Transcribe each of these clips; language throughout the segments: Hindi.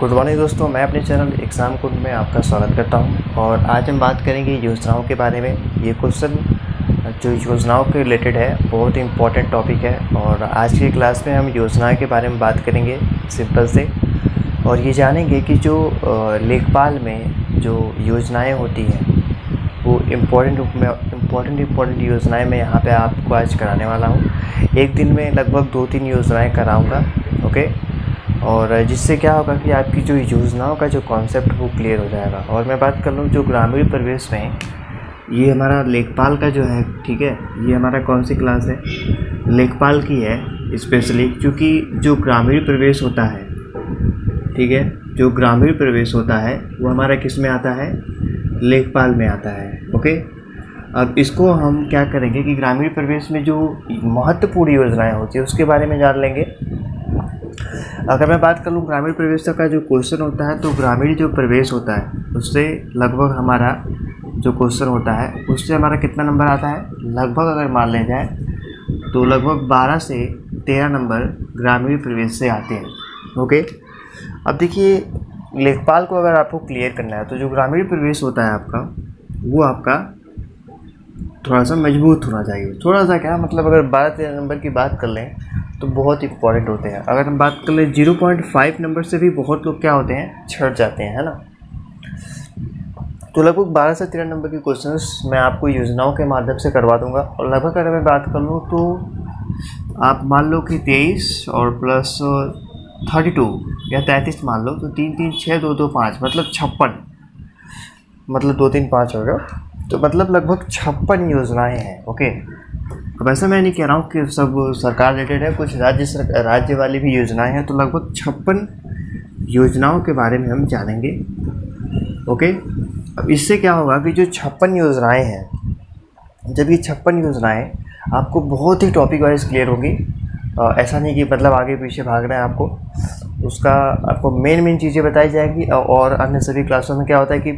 गुड मॉर्निंग दोस्तों, मैं अपने चैनल एग्ज़ाम कोड में आपका स्वागत करता हूं और आज हम बात करेंगे योजनाओं के बारे में। ये क्वेश्चन जो योजनाओं के रिलेटेड है, बहुत ही इम्पोर्टेंट टॉपिक है और आज की क्लास में हम योजनाओं के बारे में बात करेंगे सिंपल से। और ये जानेंगे कि जो लेखपाल में जो योजनाएं होती हैं वो इम्पोर्टेंट योजनाएं मैं यहाँ पे आपको आज कराने वाला हूँ। एक दिन में लगभग 2-3 योजनाएं कराऊँगा, ओके। और जिससे क्या होगा कि आपकी जो योजनाओं का जो कॉन्सेप्ट वो क्लियर हो जाएगा। और मैं बात कर लूँ जो ग्रामीण परिवेश में, ये हमारा लेखपाल का जो है, ठीक है, ये हमारा कौन सी क्लास है, लेखपाल की है स्पेशली, क्योंकि जो ग्रामीण परिवेश होता है, ठीक है, जो ग्रामीण परिवेश होता है वो हमारा किस में आता है, लेखपाल में आता है, ओके। अब इसको हम क्या करेंगे कि ग्रामीण परिवेश में जो महत्वपूर्ण योजनाएं होती है उसके बारे में जान लेंगे। अगर मैं बात कर लूँ ग्रामीण परिवेश का जो क्वेश्चन होता है, तो ग्रामीण जो परिवेश होता है उससे लगभग हमारा जो क्वेश्चन होता है उससे हमारा कितना नंबर आता है, लगभग अगर मान ले जाए तो लगभग 12 से 13 नंबर ग्रामीण परिवेश से आते हैं, ओके। अब देखिए, लेखपाल को अगर आपको क्लियर करना है तो जो ग्रामीण परिवेश होता है आपका, वो आपका थोड़ा सा मजबूत होना चाहिए। थोड़ा सा क्या मतलब, अगर 12-13 नंबर की बात कर लें तो बहुत इंपॉर्टेंट होते हैं। अगर हम बात कर लें 0.5 नंबर से भी बहुत लोग क्या होते हैं, छट जाते हैं, है ना। तो लगभग 12 से 13 नंबर के क्वेश्चंस मैं आपको योजनाओं के माध्यम से करवा दूंगा। और लगभग अगर मैं बात कर लूँ तो आप मान लो कि 23 और प्लस 32 या 33 मान लो, तो 3 3 6 2 2 5 मतलब 56, मतलब 2 3 5 हो गया, तो मतलब लगभग 56 योजनाएं हैं, ओके। अब ऐसा मैं नहीं कह रहा हूँ कि सब सरकार रिलेटेड है, कुछ राज्य वाली भी योजनाएं हैं, तो लगभग 56 योजनाओं के बारे में हम जानेंगे, ओके। अब इससे क्या होगा कि जो 56 योजनाएं हैं, जब ये 56 योजनाएं आपको बहुत ही टॉपिक वाइज क्लियर होगी, ऐसा नहीं कि मतलब आगे पीछे भागना है आपको, उसका आपको मेन चीज़ें बताई जाएंगी। और अन्य सभी क्लासों में क्या होता है कि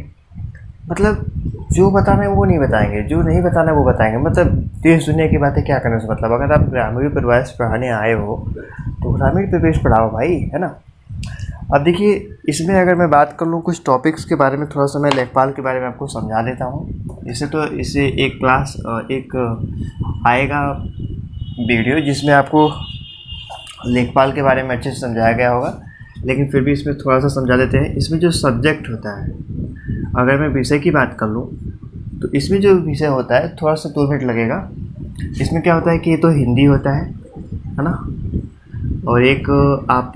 मतलब जो बताना है वो नहीं बताएंगे, जो नहीं बताना है वो बताएंगे। मतलब देश दुनिया की बातें क्या करने से मतलब, अगर आप ग्रामीण परिवेश पढ़ाने आए हो तो ग्रामीण परिवेश पढ़ाओ भाई, है ना। अब देखिए, इसमें अगर मैं बात कर लूँ कुछ टॉपिक्स के बारे में, थोड़ा सा मैं लेखपाल के बारे में आपको समझा देता हूँ। इसे एक क्लास एक आएगा वीडियो जिसमें आपको लेखपाल के बारे में अच्छे से समझाया गया होगा, लेकिन फिर भी इसमें थोड़ा सा समझा देते हैं। इसमें जो सब्जेक्ट होता है, अगर मैं विषय की बात कर लूँ तो इसमें जो विषय होता है, थोड़ा सा 2 मिनट लगेगा। इसमें क्या होता है कि ये तो हिंदी होता है ना, और एक आप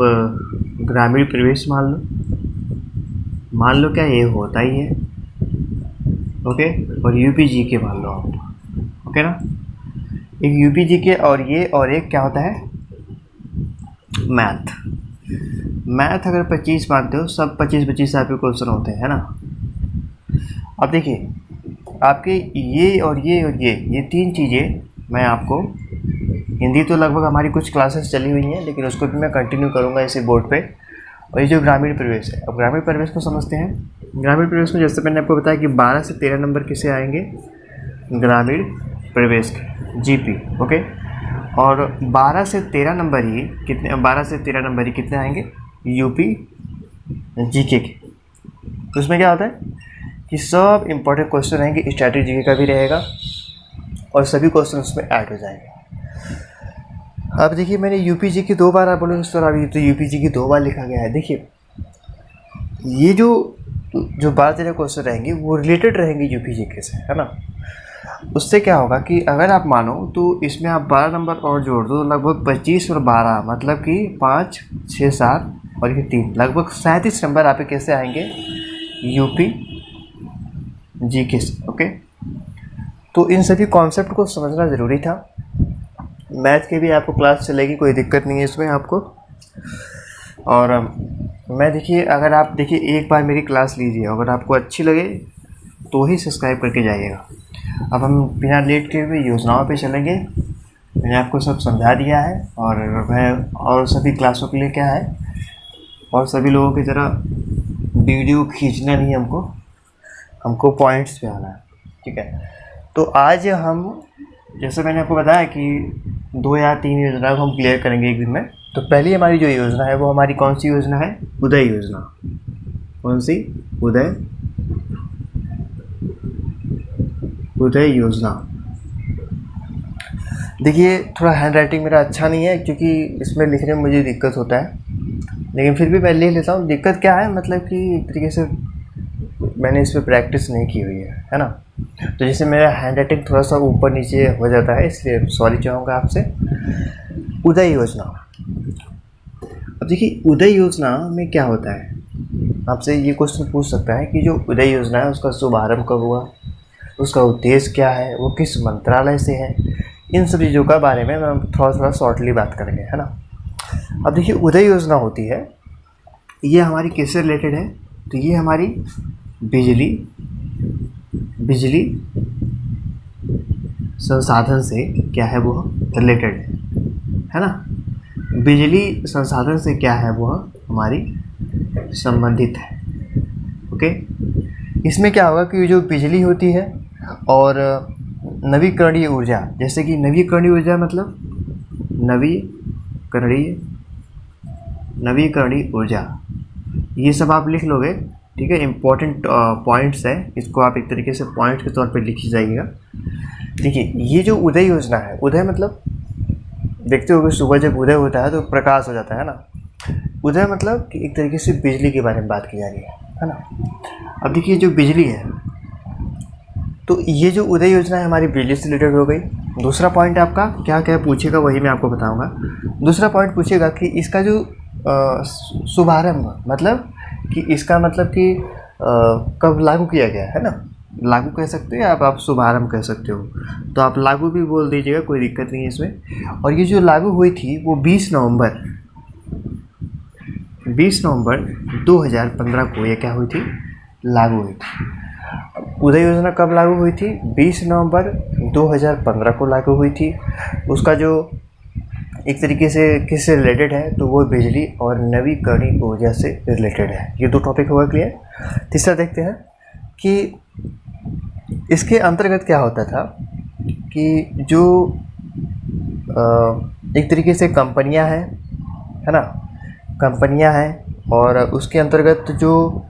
ग्रामीण परिवेश मान लो क्या ये होता ही है, ओके। और यूपी जीके मान लो आप, ओके ना। एक यूपी जीके और एक क्या होता है, मैथ अगर 25 मानते हो, सब 25-25 आपके क्वेश्चन होते हैं, है ना। अब देखिए, आपके ये 3 चीज़ें मैं आपको, हिंदी तो लगभग हमारी कुछ क्लासेस चली हुई हैं, लेकिन उसको भी मैं कंटिन्यू करूँगा इसी बोर्ड पे। और ये जो ग्रामीण परिवेश है, अब ग्रामीण परिवेश को समझते हैं। ग्रामीण परिवेश में जैसे मैंने आपको बताया कि 12 से 13 नंबर किसे आएंगे, ग्रामीण परिवेश के, जीपी, ओके। और 12 से 13 नंबर ही कितने आएंगे, यूपी जीके के। तो उसमें क्या होता है कि सब इम्पोर्टेंट क्वेश्चन रहेंगे, स्ट्रैटेजी जीके का भी रहेगा और सभी क्वेश्चन उसमें ऐड हो जाएंगे। अब देखिए, मैंने यूपी जीके 2 बार, आप बोलोगे सर अभी तो यूपी जीके 2 बार लिखा गया है। देखिए, ये जो 12-13 क्वेश्चन रहेंगे वो रिलेटेड रहेंगे यूपी जीके से, है ना। उससे क्या होगा कि अगर आप मानो तो इसमें आप 12 नंबर और जोड़ दो, लगभग 25 और 12 मतलब कि 5 6 7 और ये 3, लगभग 37 नंबर आपके कैसे आएंगे, यूपी जीके से, ओके। तो इन सभी कॉन्सेप्ट को समझना ज़रूरी था। मैथ की भी आपको क्लास चलेगी, कोई दिक्कत नहीं है इसमें आपको। और मैं देखिए, अगर आप देखिए एक बार मेरी क्लास लीजिए, अगर आपको अच्छी लगे तो ही सब्सक्राइब करके जाइएगा। अब हम बिना लेट के हुए योजनाओं पे चलेंगे। मैंने आपको सब समझा दिया है और मैं और सभी क्लासों के लिए क्या है, और सभी लोगों की तरह वीडियो खींचना नहीं, हमको पॉइंट्स पे आना है, ठीक है। तो आज हम, जैसे मैंने आपको बताया कि 2 या 3 योजनाओं को हम क्लियर करेंगे एक दिन में, तो पहली हमारी जो योजना है वो हमारी कौन सी योजना है? उदय योजना। कौन सी? उदय योजना। देखिए थोड़ा हैंड राइटिंग मेरा अच्छा नहीं है क्योंकि इसमें लिखने में मुझे दिक्कत होता है, लेकिन फिर भी मैं लिख लेता हूँ। दिक्कत क्या है, मतलब कि एक तरीके से मैंने इस पर प्रैक्टिस नहीं की हुई है ना, तो जैसे मेरा हैंड राइटिंग थोड़ा सा ऊपर नीचे हो जाता है, इसलिए सॉरी चाहूँगा आपसे। उदय योजना। अब देखिए उदय योजना में क्या होता है, आपसे ये क्वेश्चन पूछ सकता है कि जो उदय योजना है उसका शुभारंभ कब हुआ, उसका उद्देश्य क्या है, वो किस मंत्रालय से है, इन सब चीज़ों का बारे में हम थोड़ा शॉर्टली बात करेंगे, है ना। अब देखिए उदय योजना होती है, ये हमारी किससे रिलेटेड है? तो ये हमारी बिजली संसाधन से क्या है, वो रिलेटेड है ना। बिजली संसाधन से क्या है, वो हमारी संबंधित है। ओके, इसमें क्या होगा कि जो बिजली होती है और नवीकरणीय ऊर्जा, जैसे कि नवीकरणीय ऊर्जा मतलब नवीकरणीय ऊर्जा, ये सब आप लिख लोगे, ठीक है। इम्पोर्टेंट पॉइंट्स है, इसको आप एक तरीके से पॉइंट के तौर पे लिख जाइएगा। देखिए ये जो उदय योजना है, उदय मतलब देखते हो कि सुबह जब उदय होता है तो प्रकाश हो जाता है ना। उदय मतलब कि एक तरीके से बिजली के बारे में बात की जा रही है ना। अब देखिए जो बिजली है, तो ये जो उदय योजना है हमारी बिजली से रिलेटेड हो गई। दूसरा पॉइंट आपका क्या क्या पूछेगा वही मैं आपको बताऊंगा। दूसरा पॉइंट पूछेगा कि इसका जो शुभारंभ, मतलब कि इसका मतलब कि कब लागू किया गया है ना, लागू कह सकते हैं आप शुभारंभ कह सकते हो, तो आप लागू भी बोल दीजिएगा, कोई दिक्कत नहीं है इसमें। और ये जो लागू हुई थी वो 20 नवंबर 2015 को ये क्या हुई थी, लागू हुई थी। उदय योजना कब लागू हुई थी? 20 नवंबर 2015 को लागू हुई थी। उसका जो एक तरीके से किससे रिलेटेड है, तो वो बिजली और नवीकरणीय ऊर्जा से रिलेटेड है। ये दो टॉपिक होगा क्लियर। तीसरा देखते हैं कि इसके अंतर्गत क्या होता था कि जो एक तरीके से कंपनियां हैं, है ना, कंपनियां हैं और उसके अंतर्गत जो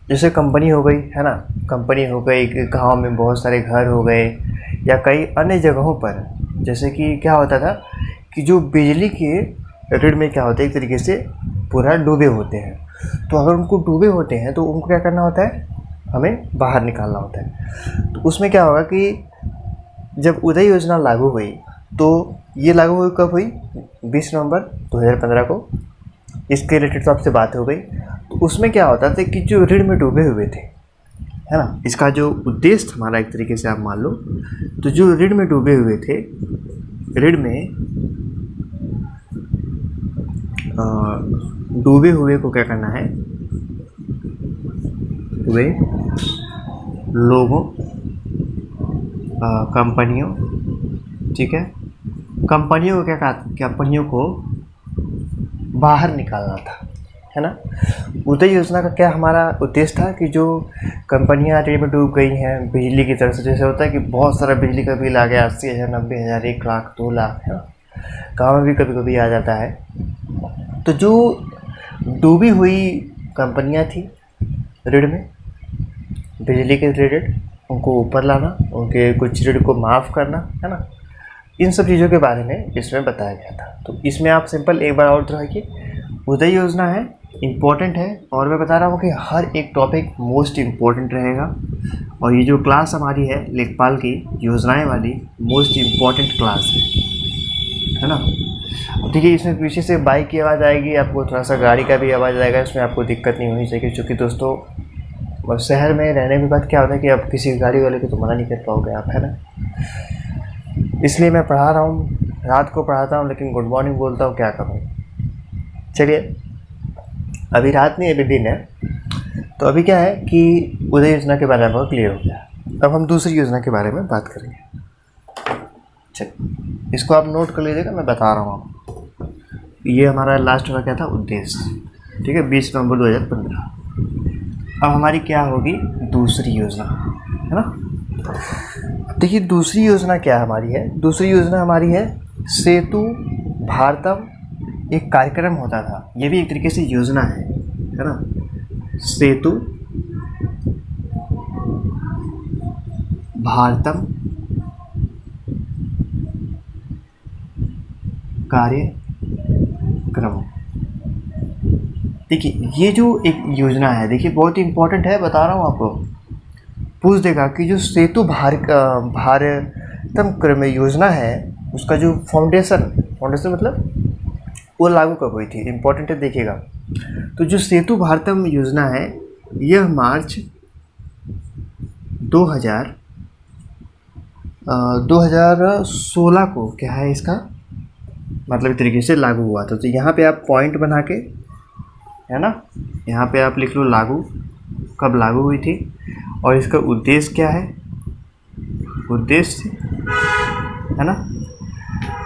जैसे कंपनी हो गई, है ना, कंपनी हो गई, गांव में बहुत सारे घर हो गए या कई अन्य जगहों पर, जैसे कि क्या होता था कि जो बिजली के ऋण में क्या होता है, एक तरीके से पूरा डूबे होते हैं। तो अगर उनको डूबे होते हैं तो उनको क्या करना होता है, हमें बाहर निकालना होता है। तो उसमें क्या होगा कि जब उदय योजना लागू हुई, तो ये लागू हुई कब हुई? 20 नवंबर 2015 को। इसके रिलेटेड तो आपसे बात हो गई। तो उसमें क्या होता था कि जो ऋण में डूबे हुए थे, है ना, इसका जो उद्देश्य हमारा एक तरीके से आप मान लो, तो जो ऋण में डूबे हुए थे, ऋण में डूबे हुए को क्या करना है, वे लोगों, कंपनियों, ठीक है, कंपनियों को कंपनियों को बाहर निकालना था, है ना। उदय योजना का क्या हमारा उद्देश्य था कि जो कंपनियां ऋण में डूब गई हैं बिजली की तरफ से, जैसे होता है कि बहुत सारा बिजली का बिल आ गया, 80,000, 90,000, 1 लाख, 2 लाख, है ना, गाँव में भी कभी कभी आ जाता है। तो जो डूबी हुई कंपनियां थी ऋण में बिजली के रिलेटेड, उनको ऊपर लाना, उनके कुछ ऋण को माफ़ करना, है ना, इन सब चीज़ों के बारे में इसमें बताया गया था। तो इसमें आप सिंपल एक बार और दोहराइए, उदय योजना है, इम्पोर्टेंट है, और मैं बता रहा हूँ कि हर एक टॉपिक मोस्ट इम्पोर्टेंट रहेगा। और ये जो क्लास हमारी है लेखपाल की योजनाएं वाली, मोस्ट इम्पोर्टेंट क्लास है ना। देखिए इसमें पीछे से बाइक की आवाज़ आएगी, आपको थोड़ा सा गाड़ी का भी आवाज़ आएगा, इसमें आपको दिक्कत नहीं होनी चाहिए, क्योंकि दोस्तों शहर में रहने के बाद क्या होता है कि आप किसी गाड़ी वाले को तो मना नहीं कर पाओगे आप, है ना। इसलिए मैं पढ़ा रहा हूँ, रात को पढ़ाता हूँ, लेकिन गुड मॉर्निंग बोलता हूँ, क्या करूँ। चलिए अभी रात नहीं, अभी दिन है। तो अभी क्या है कि उदय योजना के बारे में बहुत क्लियर हो गया। अब हम दूसरी योजना के बारे में बात करेंगे। चलिए इसको आप नोट कर लीजिएगा, मैं बता रहा हूँ आपको। ये हमारा लास्ट का क्या था, उद्देश्य, ठीक है, 20 नवंबर 2015। अब हमारी क्या होगी दूसरी योजना, है ना। देखिए दूसरी योजना क्या हमारी है, दूसरी योजना हमारी है सेतु भारतम एक कार्यक्रम होता था, ये भी एक तरीके से योजना है ना। सेतु भारतम कार्यक्रम। देखिए ये जो एक योजना है, देखिए बहुत ही इम्पोर्टेंट है, बता रहा हूँ आपको। पूछ देगा कि जो सेतु भारतम क्रम योजना है उसका जो फाउंडेशन मतलब वो लागू कब हुई थी, इम्पोर्टेंट है, देखिएगा। तो जो सेतु भारतम योजना है यह मार्च 2016 को क्या है इसका मतलब एक तरीके से लागू हुआ था। तो यहाँ पे आप पॉइंट बना के, है ना, यहाँ पे आप लिख लो लागू, कब लागू हुई थी और इसका उद्देश्य क्या है, उद्देश्य, है ना।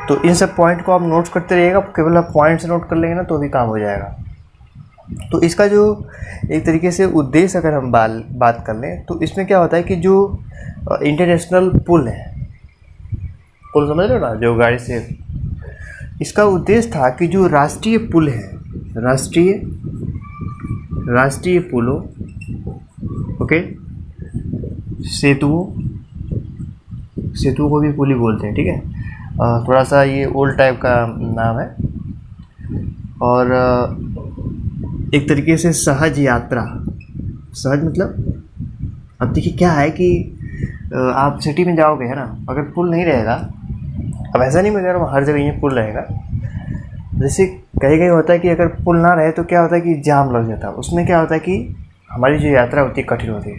तो इन सब पॉइंट को आप नोट करते रहिएगा, केवल आप पॉइंट से नोट कर लेंगे ना तो भी काम हो जाएगा। तो इसका जो एक तरीके से उद्देश्य अगर हम बात कर लें तो इसमें क्या होता है कि जो इंटरनेशनल पुल है, पुल समझ लो ना, जो गाड़ी से, इसका उद्देश्य था कि जो राष्ट्रीय पुल है, राष्ट्रीय पुलों, ओके, सेतुओं को भी पुल ही बोलते हैं, ठीक है। थोड़ा सा ये ओल्ड टाइप का नाम है। और एक तरीके से सहज यात्रा, सहज मतलब, अब देखिए क्या है कि आप सिटी में जाओगे, है ना, अगर पुल नहीं रहेगा, अब ऐसा नहीं मैं कह रहा हूँ हर जगह ये पुल रहेगा, जैसे कहीं होता है कि अगर पुल ना रहे तो क्या होता है कि जाम लग जाता है, उसमें क्या होता है कि हमारी जो यात्रा होती है कठिन होती है।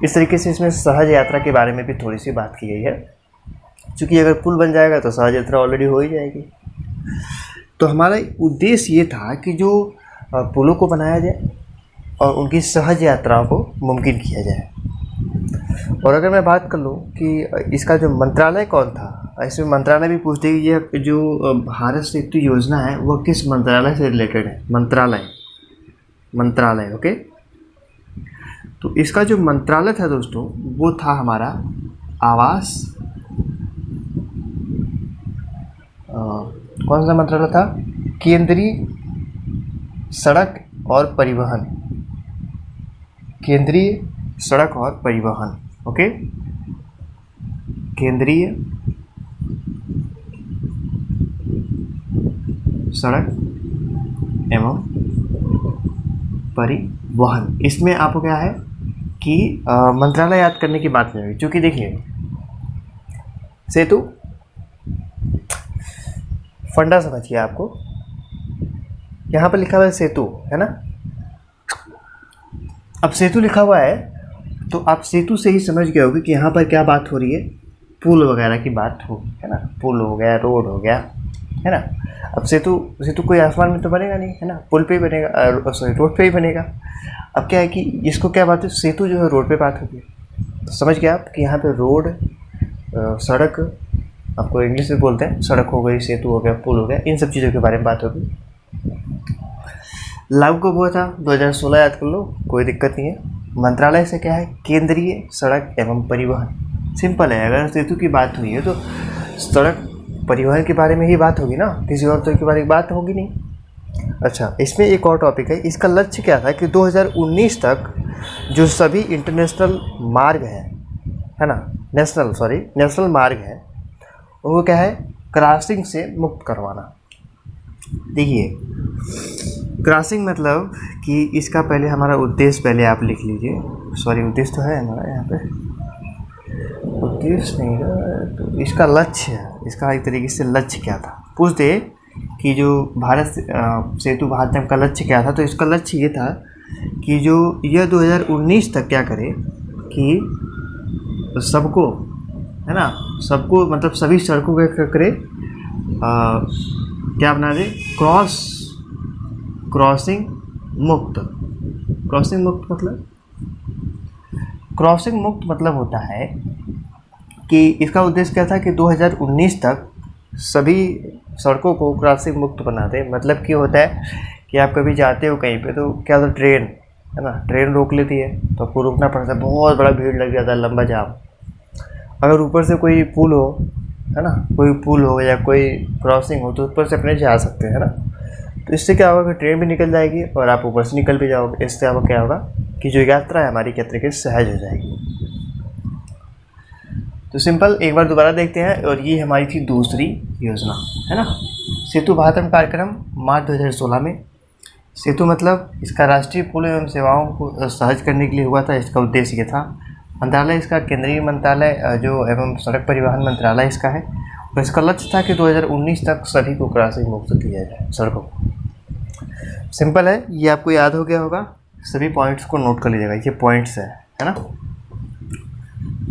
इस तरीके से इसमें सहज यात्रा के बारे में भी थोड़ी सी बात की गई है, क्योंकि अगर पुल बन जाएगा तो सहज यात्रा ऑलरेडी हो ही जाएगी। तो हमारा उद्देश्य ये था कि जो पुलों को बनाया जाए और उनकी सहज यात्राओं को मुमकिन किया जाए। और अगर मैं बात कर लूँ कि इसका जो मंत्रालय कौन था, इसमें मंत्रालय भी पूछते हैं। ये जो भारत सेतु योजना है वह किस मंत्रालय से रिलेटेड है, मंत्रालय, ओके। तो इसका जो मंत्रालय था दोस्तों वो था हमारा आवास, कौन सा मंत्रालय था, केंद्रीय सड़क और परिवहन, केंद्रीय सड़क और परिवहन, ओके, केंद्रीय सड़क एवं परिवहन। इसमें आपको क्या है कि मंत्रालय याद करने की बात नहीं होगी, क्योंकि देखिए सेतु फंडा समझिए, आपको यहाँ पर लिखा हुआ है सेतु, है ना। अब सेतु लिखा हुआ है तो आप सेतु से ही समझ गए होगे कि यहाँ पर क्या बात हो रही है, पुल वगैरह की बात हो, है ना, पुल हो गया, रोड हो गया, है ना। अब सेतु कोई आसमान में तो बनेगा नहीं, है ना, पुल पे ही बनेगा, सॉरी रोड पे ही बनेगा। अब क्या है कि इसको क्या बात है, सेतु जो है रोड पे बात होगी। तो समझ गए आप कि यहाँ पे रोड, सड़क, आपको इंग्लिश में बोलते हैं, सड़क हो गई, सेतु हो गया, पुल हो गया, इन सब चीज़ों के बारे में बात होगी। लागू कब हुआ था, 2016 याद कर लो, कोई दिक्कत नहीं है। मंत्रालय से क्या है, केंद्रीय सड़क एवं परिवहन, सिंपल है। अगर सेतु की बात हुई है तो सड़क परिवहन के बारे में ही बात होगी ना, किसी और तो के बारे में बात होगी नहीं। अच्छा, इसमें एक और टॉपिक है, इसका लक्ष्य क्या था कि 2019 तक जो सभी इंटरनेशनल मार्ग है ना, नेशनल मार्ग है, वो क्या है, क्रॉसिंग से मुक्त करवाना। देखिए क्रॉसिंग मतलब कि इसका पहले हमारा उद्देश्य पहले आप लिख लीजिए, सॉरी उद्देश्य तो है हमारा यहाँ पे, उद्देश्य नहीं है, तो इसका लक्ष्य है, इसका एक तरीके से लक्ष्य क्या था, पूछ दे कि जो भारत सेतु भारतम का लक्ष्य क्या था। तो इसका लक्ष्य ये था कि जो यह 2019 तक क्या करे कि सबको, है ना, सबको मतलब सभी सड़कों का करे, क्या बना दे, क्रॉसिंग मुक्त मतलब होता है कि इसका उद्देश्य क्या था कि 2019 तक सभी सड़कों को क्रॉसिंग मुक्त बना दे। मतलब क्या होता है कि आप कभी जाते हो कहीं पे तो क्या होता है, ट्रेन, है ना, ट्रेन रोक लेती है तो आपको रुकना पड़ता है, बहुत बड़ा भीड़ लग जाता है, लंबा जाम। अगर ऊपर से कोई पुल हो है ना, कोई पुल हो या कोई क्रॉसिंग हो तो ऊपर से अपने जा सकते हैं, है ना। तो इससे क्या होगा कि ट्रेन भी निकल जाएगी और आप ऊपर से निकल भी जाओगे। इससे आपको क्या होगा कि जो यात्रा है हमारी एक तरीके से सहज हो जाएगी। तो सिंपल एक बार दोबारा देखते हैं, और ये हमारी थी दूसरी योजना, है ना। सेतु भारतम कार्यक्रम मार्च 2016 में। सेतु मतलब इसका राष्ट्रीय पुल एवं सेवाओं को सहज करने के लिए हुआ था। इसका उद्देश्य ये था। मंत्रालय इसका केंद्रीय मंत्रालय जो एवं सड़क परिवहन मंत्रालय इसका है, और इसका लक्ष्य था कि 2019 तक सभी को क्रॉसिंग मुक्त किया जाए सड़कों को। सिंपल है, ये आपको याद हो गया होगा। सभी पॉइंट्स को नोट कर लीजिएगा, ये पॉइंट्स है ना।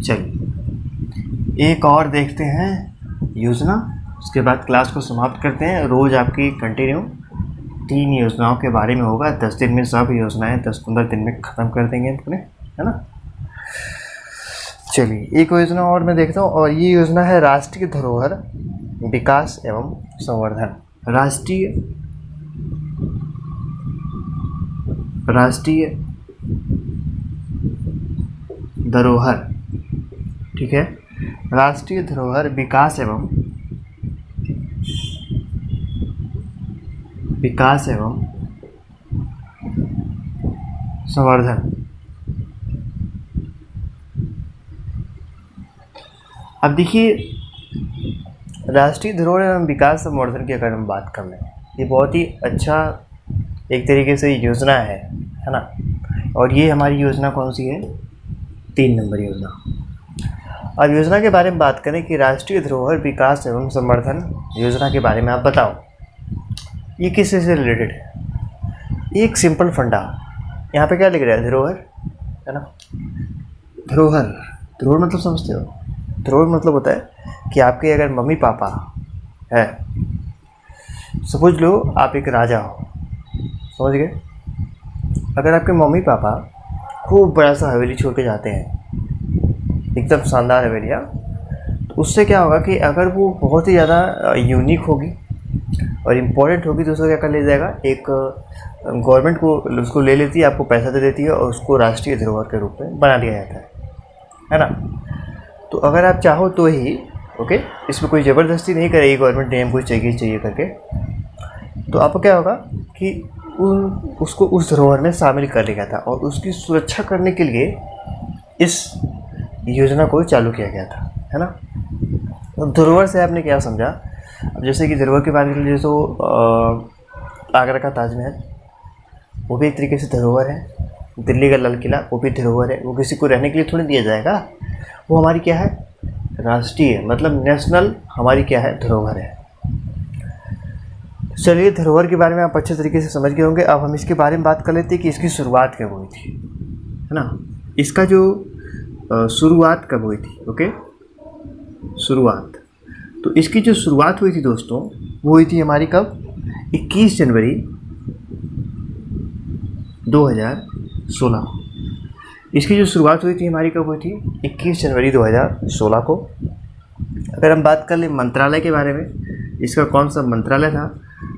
चलिए एक और देखते हैं योजना, उसके बाद क्लास को समाप्त करते हैं। रोज़ आपकी कंटिन्यू 3 योजनाओं के बारे में होगा। 10 दिन में सब योजनाएं 10-15 दिन में ख़त्म कर देंगे अपने, है ना। चलिए एक योजना और मैं देखता हूँ, और ये योजना है राष्ट्रीय धरोहर विकास एवं संवर्धन। राष्ट्रीय धरोहर, ठीक है, राष्ट्रीय धरोहर विकास एवं संवर्धन। अब देखिए, राष्ट्रीय धरोहर एवं विकास संवर्धन की अगर हम बात कर लें, ये बहुत ही अच्छा एक तरीके से योजना है ना। और ये हमारी योजना कौन सी है? 3 नंबर योजना। अब योजना के बारे में बात करें कि राष्ट्रीय धरोहर विकास एवं संवर्धन योजना के बारे में आप बताओ, ये किससे से रिलेटेड है? एक सिंपल फंडा, यहाँ पे क्या लिख रहा है? धरोहर, है ना। धरोहर मतलब समझते हो? धरोहर मतलब होता है कि आपके अगर मम्मी पापा है, समझ लो आप एक राजा हो, समझ गए। अगर आपके मम्मी पापा खूब बड़ा सा हवेली छोड़ के जाते हैं, एकदम शानदार हवेलिया, तो उससे क्या होगा कि अगर वो बहुत ही ज़्यादा यूनिक होगी और इम्पोर्टेंट होगी तो उसको क्या कर लिया जाएगा, एक गवर्नमेंट को उसको ले लेती है, आपको पैसा दे देती है और उसको राष्ट्रीय धरोहर के रूप में बना दिया जाता है ना। तो अगर आप चाहो तो ही, ओके, इसमें कोई ज़बरदस्ती नहीं करेगी गवर्नमेंट, नेम कुछ चाहिए करके, तो आपको क्या होगा कि उसको उस धरोहर में शामिल कर लिया था और उसकी सुरक्षा करने के लिए इस योजना को चालू किया गया था, है ना। तो धरोहर से आपने क्या समझा? अब जैसे कि धरोहर की बात कर लीजिए तो आगरा का ताजमहल, वो भी एक तरीके से धरोहर है। दिल्ली का लाल किला, वो भी धरोहर है। वो किसी को रहने के लिए थोड़ी दिया जाएगा, वो हमारी क्या है? राष्ट्रीय, मतलब नेशनल हमारी क्या है? धरोहर है। चलिए, धरोहर के बारे में आप अच्छे तरीके से समझ गए होंगे। अब हम इसके बारे में बात कर लेते हैं कि इसकी शुरुआत कब हुई थी, है ना। इसका जो शुरुआत कब हुई थी? ओके, शुरुआत, तो इसकी जो शुरुआत हुई थी दोस्तों, वो हुई थी हमारी कब? 21 जनवरी 2016। इसकी जो शुरुआत हुई थी हमारी कब हुई थी? 21 जनवरी 2016 को। अगर हम बात कर लें मंत्रालय के बारे में, इसका कौन सा मंत्रालय था,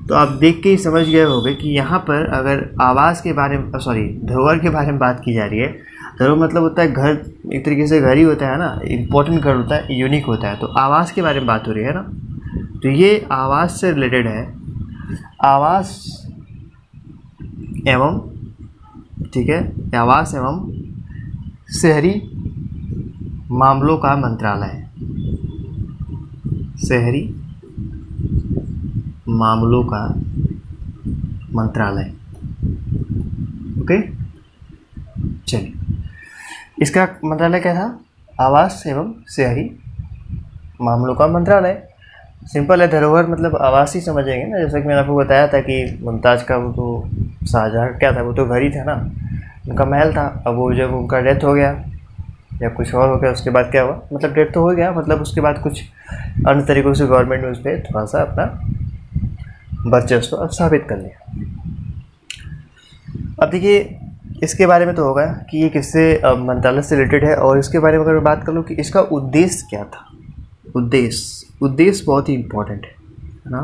तो आप देख के ही समझ गए होंगे कि यहाँ पर अगर आवास के बारे में, धरोहर के बारे में बात की जा रही है। धरोहर मतलब होता है घर, एक तरीके से घर ही होता है ना, इम्पोर्टेंट घर होता है, यूनिक होता है। तो आवास के बारे में बात हो रही है ना, तो ये आवास से रिलेटेड है। आवास एवं, ठीक है, आवास एवं शहरी मामलों का मंत्रालय, शहरी मामलों का मंत्रालय। ओके, चलिए, इसका मंत्रालय क्या था? आवास एवं शहरी मामलों का मंत्रालय। सिंपल है, धरोहर मतलब आवास ही समझेंगे ना। जैसा कि मैंने आपको बताया था कि मुमताज़ का वो तो शाहजहाँ क्या था, वो तो घर ही था ना, उनका महल था। अब वो जब उनका डेथ हो गया या कुछ और हो गया, उसके बाद क्या हुआ, मतलब डेथ तो हो गया, मतलब उसके बाद कुछ अन्य तरीक़ों से गवर्नमेंट ने उस पर थोड़ा सा अपना वर्चस्व साबित कर लिया। अब देखिए, इसके बारे में तो होगा कि ये किससे मंत्रालय से रिलेटेड है, और इसके बारे में अगर मैं बात कर लूँ कि इसका उद्देश्य क्या था। उद्देश्य बहुत ही इम्पोर्टेंट है ना,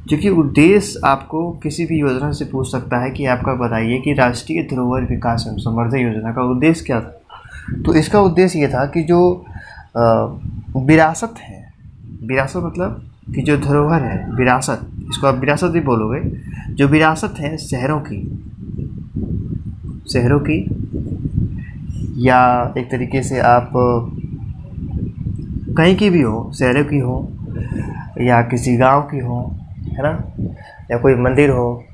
क्योंकि उद्देश्य आपको किसी भी योजना से पूछ सकता है कि आपका बताइए कि राष्ट्रीय धरोहर विकास एवं संवर्धन योजना का उद्देश्य क्या था। तो इसका उद्देश्य ये था कि जो विरासत है, विरासत मतलब कि जो धरोहर है, विरासत, इसको आप विरासत भी बोलोगे, जो विरासत है शहरों की या एक तरीके से आप कहीं की भी हो, शहरों की हो या किसी गांव की हो, है ना, या कोई मंदिर हो,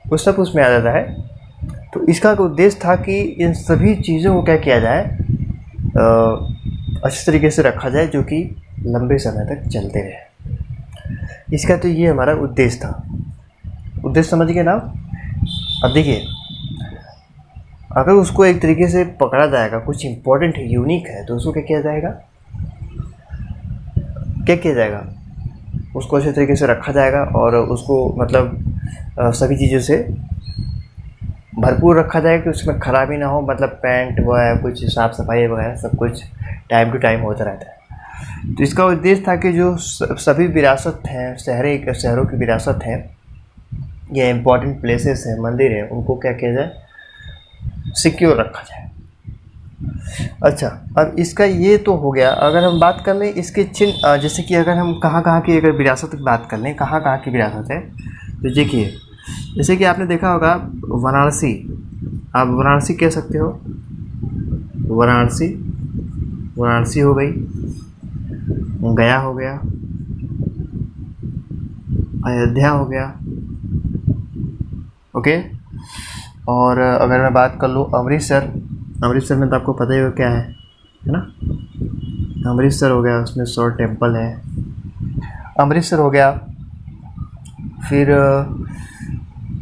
वो सब उसमें आ जाता है। तो इसका उद्देश्य था कि इन सभी चीज़ों को क्या किया जाए, अच्छे तरीके से रखा जाए, जो कि लंबे समय तक चलते रहे। इसका तो ये हमारा उद्देश्य था। उद्देश्य समझिए ना। अब देखिए, अगर उसको एक तरीके से पकड़ा जाएगा, कुछ इम्पोर्टेंट है, यूनिक है, तो उसको क्या किया जाएगा, उसको अच्छे तरीके से रखा जाएगा और उसको मतलब सभी चीज़ों से भरपूर रखा जाएगा कि उसमें खराबी ना हो, मतलब पेंट वगैरह कुछ साफ़ सफाई वगैरह सब कुछ टाइम टू टाइम होता रहता है। तो इसका उद्देश्य था कि जो सभी विरासत हैं, शहरों की विरासत हैं या इम्पोर्टेंट प्लेसेस हैं, मंदिर हैं, उनको क्या किया जाए, सिक्योर रखा जाए। अच्छा, अब इसका ये तो हो गया। अगर हम बात कर लें इसके चिन्ह, जैसे कि अगर हम कहाँ की अगर विरासत की बात कर लें, कहाँ की विरासत है, तो देखिए, जैसे कि आपने देखा होगा वाराणसी, आप वाराणसी कह सकते हो, वाराणसी हो गई, गया हो गया, अयोध्या हो गया, ओके। और अगर मैं बात कर लूँ अमृतसर में तो आपको पता ही हो क्या है ना, अमृतसर हो गया, उसमें 100 टेम्पल है, अमृतसर हो गया। फिर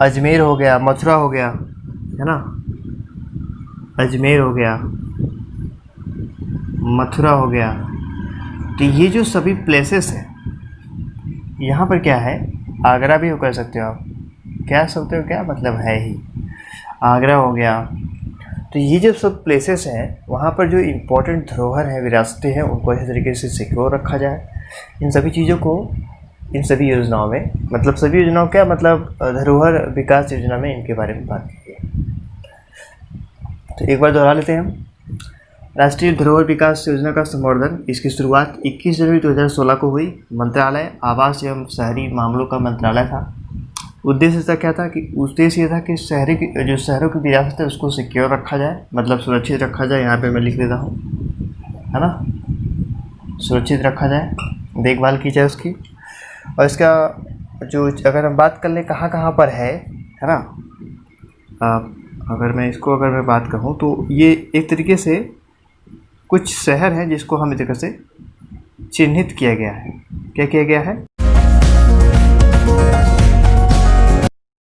अजमेर हो गया, मथुरा हो गया, है ना, अजमेर हो गया, मथुरा हो गया। तो ये जो सभी प्लेसेस हैं, यहाँ पर क्या है, आगरा भी कह सकते हो आप, क्या सकते हो, क्या मतलब है ही, आगरा हो गया। तो ये जो सब प्लेसेस हैं, वहाँ पर जो इम्पोर्टेंट धरोहर हैं, विरासतें हैं, उनको अच्छे तरीके से सिक्योर रखा जाए। इन सभी चीज़ों को इन सभी योजनाओं में, मतलब सभी योजनाओं क्या मतलब धरोहर विकास योजना में इनके बारे में बात की है। तो एक बार दोहरा लेते हैं हम। राष्ट्रीय धरोहर विकास योजना का संवर्धन, इसकी शुरुआत 21 जनवरी 2016 को हुई। मंत्रालय आवास एवं शहरी मामलों का मंत्रालय था। उद्देश्य इसका क्या था कि उद्देश्य ये था कि शहरों की विरासत है उसको सिक्योर रखा जाए, मतलब सुरक्षित रखा जाए। यहाँ पे मैं लिख देता हूँ, है ना, सुरक्षित रखा जाए, देखभाल की जाए उसकी। और इसका जो अगर हम बात कर लें कहाँ पर है ना, अगर मैं बात कहूँ तो ये एक तरीके से कुछ शहर हैं जिसको हम इस तरह से चिन्हित किया गया है। क्या किया गया है?